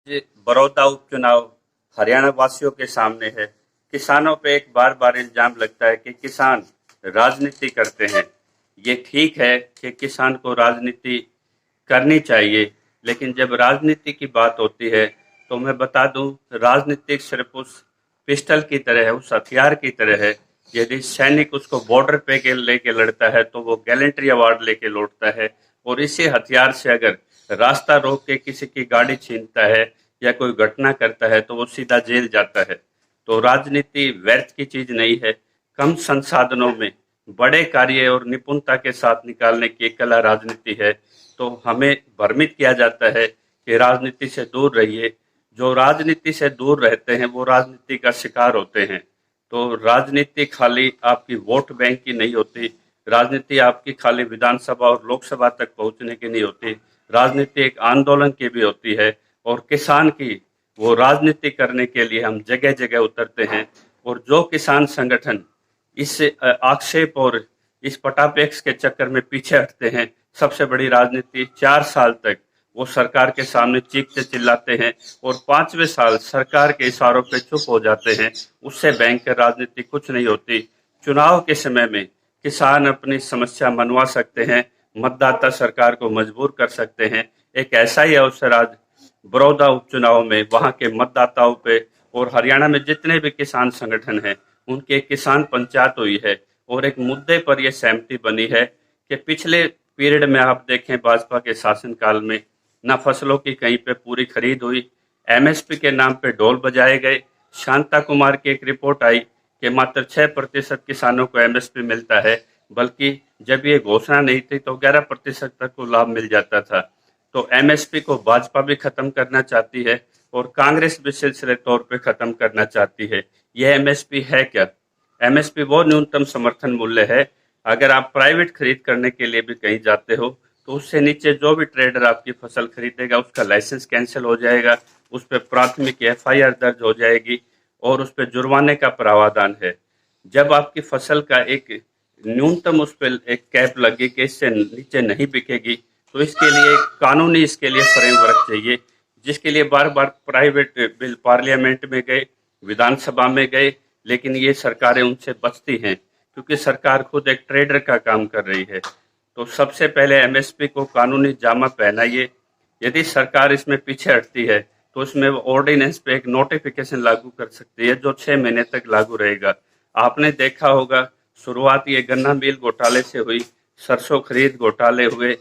ये बड़ौदा उपचुनाव हरियाणा वासियों के सामने है। किसानों पे एक बार बार इल्जाम लगता है कि किसान राजनीति करते हैं। ये ठीक है कि किसान को राजनीति करनी चाहिए, लेकिन जब राजनीति की बात होती है तो मैं बता दूं, राजनीति सिर्फ उस पिस्टल की तरह है, उस हथियार की तरह है। यदि सैनिक उसको बॉर्डर पे के लेके लड़ता है तो वो गैलेंट्री अवार्ड लेके लौटता है, और इसी हथियार से अगर रास्ता रोक के किसी की गाड़ी छीनता है या कोई घटना करता है तो वो सीधा जेल जाता है। तो राजनीति व्यर्थ की चीज नहीं है। कम संसाधनों में बड़े कार्य और निपुणता के साथ निकालने की एक कला राजनीति है। तो हमें भ्रमित किया जाता है कि राजनीति से दूर रहिए। जो राजनीति से दूर रहते हैं वो राजनीति का शिकार होते हैं। तो राजनीति खाली आपकी वोट बैंक की नहीं होती। राजनीति आपकी खाली विधानसभा और लोकसभा तक पहुंचने की नहीं होती। राजनीति एक आंदोलन की भी होती है, और किसान की वो राजनीति करने के लिए हम जगह जगह उतरते हैं। और जो किसान संगठन इस आक्षेप और इस पटापेक्ष के चक्कर में पीछे हटते हैं, सबसे बड़ी राजनीति 4 साल तक वो सरकार के सामने चीखते चिल्लाते हैं और 5वें साल सरकार के इशारों पे चुप हो जाते हैं, उससे भयंकर राजनीति कुछ नहीं होती। चुनाव के समय में किसान अपनी समस्या मनवा सकते हैं, मतदाता सरकार को मजबूर कर सकते हैं। एक ऐसा ही अवसर आज बड़ौदा उपचुनाव में वहां के मतदाताओं पे और हरियाणा में जितने भी किसान संगठन हैं उनके किसान पंचायत हुई है, और एक मुद्दे पर यह सहमति बनी है कि पिछले पीरियड में आप देखें, भाजपा के शासनकाल में न फसलों की कहीं पे पूरी खरीद हुई, एमएसपी के नाम पे ढोल बजाए गए। शांता कुमार की एक रिपोर्ट आई कि मात्र 6% किसानों को एमएसपी मिलता है, बल्कि जब ये घोषणा नहीं थी तो 11% तक को लाभ मिल जाता था। तो एमएसपी को भाजपा भी खत्म करना चाहती है और कांग्रेस भी सिलसिले तौर पे खत्म करना चाहती है। यह एमएसपी है क्या? एमएसपी वो न्यूनतम समर्थन मूल्य है। अगर आप प्राइवेट खरीद करने के लिए भी कहीं जाते हो तो उससे नीचे जो भी ट्रेडर आपकी फसल खरीदेगा उसका लाइसेंस कैंसिल हो जाएगा, उस पर प्राथमिक एफआईआर दर्ज हो जाएगी और उस पर जुर्माने का प्रावधान है। जब आपकी फसल का एक न्यूनतम उस पर एक कैप लगी कि इससे नीचे नहीं बिकेगी, तो इसके लिए कानूनी इसके लिए फ्रेमवर्क चाहिए, जिसके लिए बार बार प्राइवेट बिल पार्लियामेंट में गए, विधानसभा में गए, लेकिन ये सरकारें उनसे बचती हैं क्योंकि सरकार खुद एक ट्रेडर का काम कर रही है। तो सबसे पहले एमएसपी को कानूनी जामा पहनाइए। यदि सरकार इसमें पीछे हटती है तो इसमें वो ऑर्डिनेंस पे एक नोटिफिकेशन लागू कर सकती है जो 6 महीने तक लागू रहेगा। आपने देखा होगा, शुरुआत ये गन्ना मिल घोटाले से हुई, सरसों खरीद घोटाले हुए,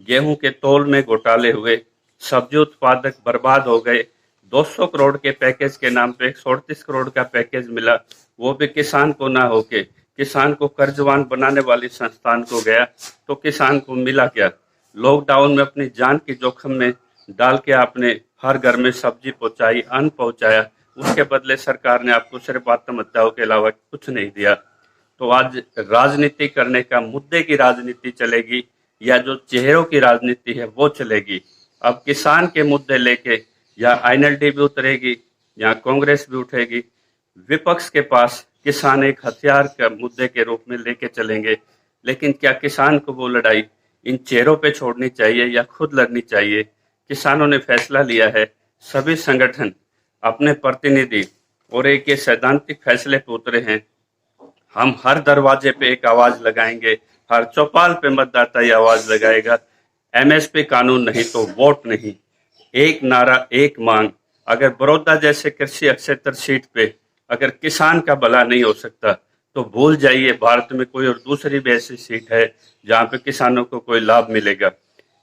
गेहूं के तौल में घोटाले हुए, सब्जी उत्पादक बर्बाद हो गए। 200 करोड़ के पैकेज के नाम पे 138 करोड़ का पैकेज मिला, वो भी किसान को ना होके किसान को कर्जवान बनाने वाली संस्थान को गया। तो किसान को मिला क्या? लॉकडाउन में अपनी जान की जोखिम में डाल के आपने हर घर में सब्जी पहुंचाई, अन्न पहुंचाया, उसके बदले सरकार ने आपको सिर्फ आत्महत्याओं के अलावा कुछ नहीं दिया। तो आज राजनीति करने का मुद्दे की राजनीति चलेगी या जो चेहरों की राजनीति है वो चलेगी? अब किसान के मुद्दे लेके या आईएनएलडी भी उतरेगी या कांग्रेस भी उठेगी। विपक्ष के पास किसान एक हथियार का मुद्दे के रूप में लेके चलेंगे, लेकिन क्या किसान को वो लड़ाई इन चेहरों पे छोड़नी चाहिए या खुद लड़नी चाहिए? किसानों ने फैसला लिया है, सभी संगठन अपने प्रतिनिधि और एक ये सैद्धांतिक फैसले पे उतरे हैं। हम हर दरवाजे पे एक आवाज लगाएंगे, हर चौपाल पे मतदाता ये आवाज लगाएगा, एमएसपी कानून नहीं तो वोट नहीं। एक नारा एक मांग। अगर बड़ौदा जैसे कृषि क्षेत्र सीट पे अगर किसान का भला नहीं हो सकता तो भूल जाइए, भारत में कोई और दूसरी भी ऐसी सीट है जहाँ पे किसानों को कोई लाभ मिलेगा।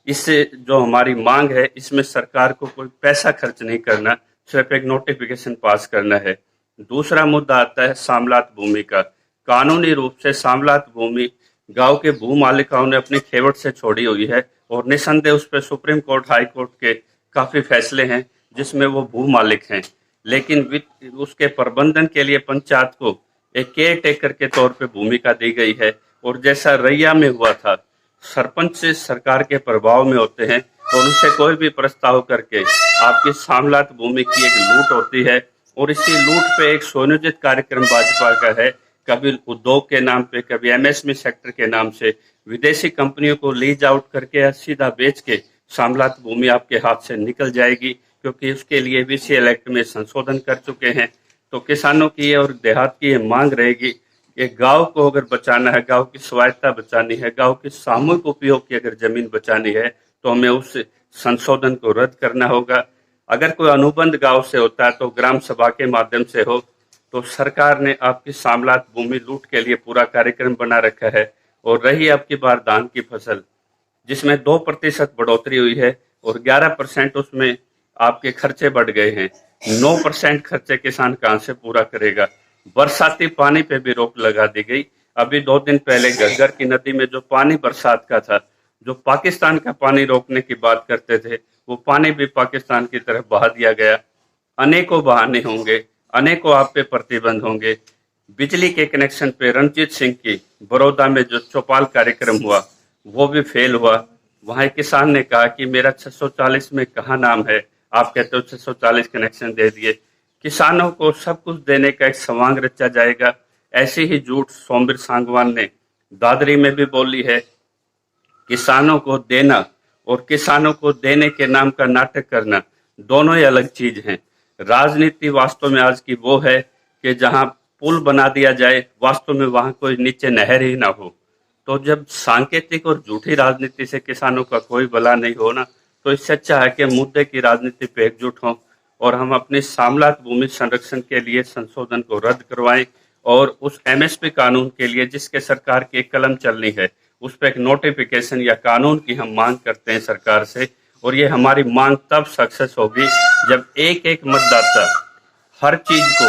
इससे जो हमारी मांग है, इसमें सरकार को कोई पैसा खर्च नहीं करना, सिर्फ एक नोटिफिकेशन पास करना है। दूसरा मुद्दा आता है सामलात भूमि का। कानूनी रूप से सामलात भूमि गांव के भू मालिकाओं ने अपनी खेवट से छोड़ी हुई है, और निसंदेह उस पर सुप्रीम कोर्ट, हाई कोर्ट के काफी फैसले हैं जिसमें वो भू मालिक हैं। लेकिन उसके प्रबंधन के लिए पंचायत को एक केयर टेकर के तौर पे भूमिका दी गई है, और जैसा रैया में हुआ था, सरपंच से सरकार के प्रभाव में होते हैं तो उनसे कोई भी प्रस्ताव करके आपकी सामलात भूमि की एक लूट होती है, और इसी लूट पे एक सुनियोजित कार्यक्रम भाजपा का है। कभी उद्योग के नाम पे, कभी एमएसएमई सेक्टर के नाम से विदेशी कंपनियों को लीज आउट करके या सीधा बेच के सामलात भूमि आपके हाथ से निकल जाएगी। क्योंकि उसके लिए बीसीएल एक्ट में संशोधन कर चुके हैं। तो किसानों की और देहात की ये मांग रहेगी कि गांव को अगर बचाना है, गांव की स्वायत्ता बचानी है, गांव के सामूहिक उपयोग की अगर जमीन बचानी है, तो हमें उस संशोधन को रद्द करना होगा। अगर कोई अनुबंध गांव से होता है तो ग्राम सभा के माध्यम से हो। तो सरकार ने आपकी सामलात भूमि लूट के लिए पूरा कार्यक्रम बना रखा है। और रही आपकी बार धान की फसल, जिसमें 2% बढ़ोतरी हुई है और 11% उसमें आपके खर्चे बढ़ गए हैं। 9% खर्चे किसान कहां से पूरा करेगा। बरसाती पानी पे भी रोक लगा दी गई। अभी 2 दिन पहले घग्गर की नदी में जो पानी बरसात का था, जो पाकिस्तान का पानी रोकने की बात करते थे, वो पानी भी पाकिस्तान की तरफ बहा दिया गया। अनेकों बहाने होंगे, अनेकों आप पे प्रतिबंध होंगे। बिजली के कनेक्शन पे रणजीत सिंह की बड़ौदा में जो चौपाल कार्यक्रम हुआ, वो भी फेल हुआ। वहां एक किसान ने कहा कि मेरा 640 में कहाँ नाम है, आप कहते हो 640 कनेक्शन दे दिए। किसानों को सब कुछ देने का एक सवांग रचा जाएगा। ऐसी ही झूठ सोमवीर सांगवान ने दादरी में भी बोली है। किसानों को देना और किसानों को देने के नाम का नाटक करना दोनों ही अलग चीज हैं। राजनीति वास्तव में आज की वो है कि जहां पुल बना दिया जाए, वास्तव में वहां कोई नीचे नहर ही ना हो। तो जब सांकेतिक और झूठी राजनीति से किसानों का कोई भला नहीं होना, तो इससे अच्छा है कि मुद्दे की राजनीति पे एकजुट हों और हम अपनी सामलात भूमि संरक्षण के लिए संशोधन को रद्द करवाएं और उस एमएसपी कानून के लिए जिसके सरकार की एक कलम चलनी है, उस पर एक नोटिफिकेशन या कानून की हम मांग करते हैं सरकार से। और ये हमारी मांग तब सक्सेस होगी जब एक एक मतदाता हर चीज को,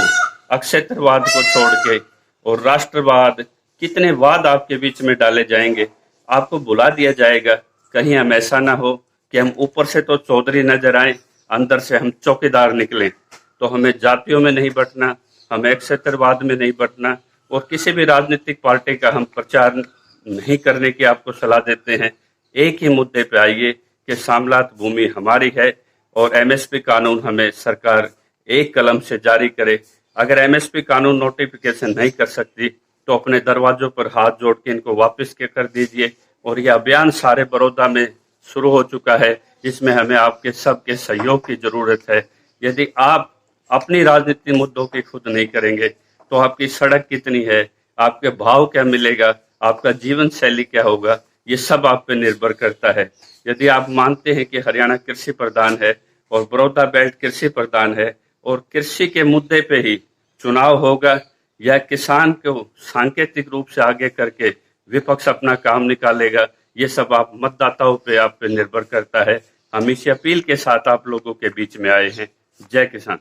अक्षत्रवाद को छोड़ के और राष्ट्रवाद, कितने वाद आपके बीच में डाले जाएंगे, आपको बुला दिया जाएगा। कहीं हम ऐसा ना हो कि हम ऊपर से तो चौधरी नजर आए, अंदर से हम चौकीदार निकलें। तो हमें जातियों में नहीं बंटना, हमें अक्षत्रवाद में नहीं बंटना और किसी भी राजनीतिक पार्टी का हम प्रचार नहीं करने की आपको सलाह देते हैं। एक ही मुद्दे पे आइए कि सामलात भूमि हमारी है और एमएसपी कानून हमें सरकार एक कलम से जारी करे। अगर एमएसपी कानून नोटिफिकेशन नहीं कर सकती तो अपने दरवाजों पर हाथ जोड़ के इनको वापस के कर दीजिए। और यह अभियान सारे बड़ौदा में शुरू हो चुका है, जिसमें हमें आपके सबके सहयोग की जरूरत है। यदि आप अपनी राजनीति मुद्दों की खुद नहीं करेंगे तो आपकी सड़क कितनी है, आपके भाव क्या मिलेगा, आपका जीवन शैली क्या होगा, ये सब आप पे निर्भर करता है। यदि आप मानते हैं कि हरियाणा कृषि प्रधान है और बड़ौदा बेल्ट कृषि प्रधान है और कृषि के मुद्दे पे ही चुनाव होगा, या किसान को सांकेतिक रूप से आगे करके विपक्ष अपना काम निकालेगा, ये सब आप मतदाताओं पे आप पे निर्भर करता है। हम इसी अपील के साथ आप लोगों के बीच में आए हैं। जय किसान।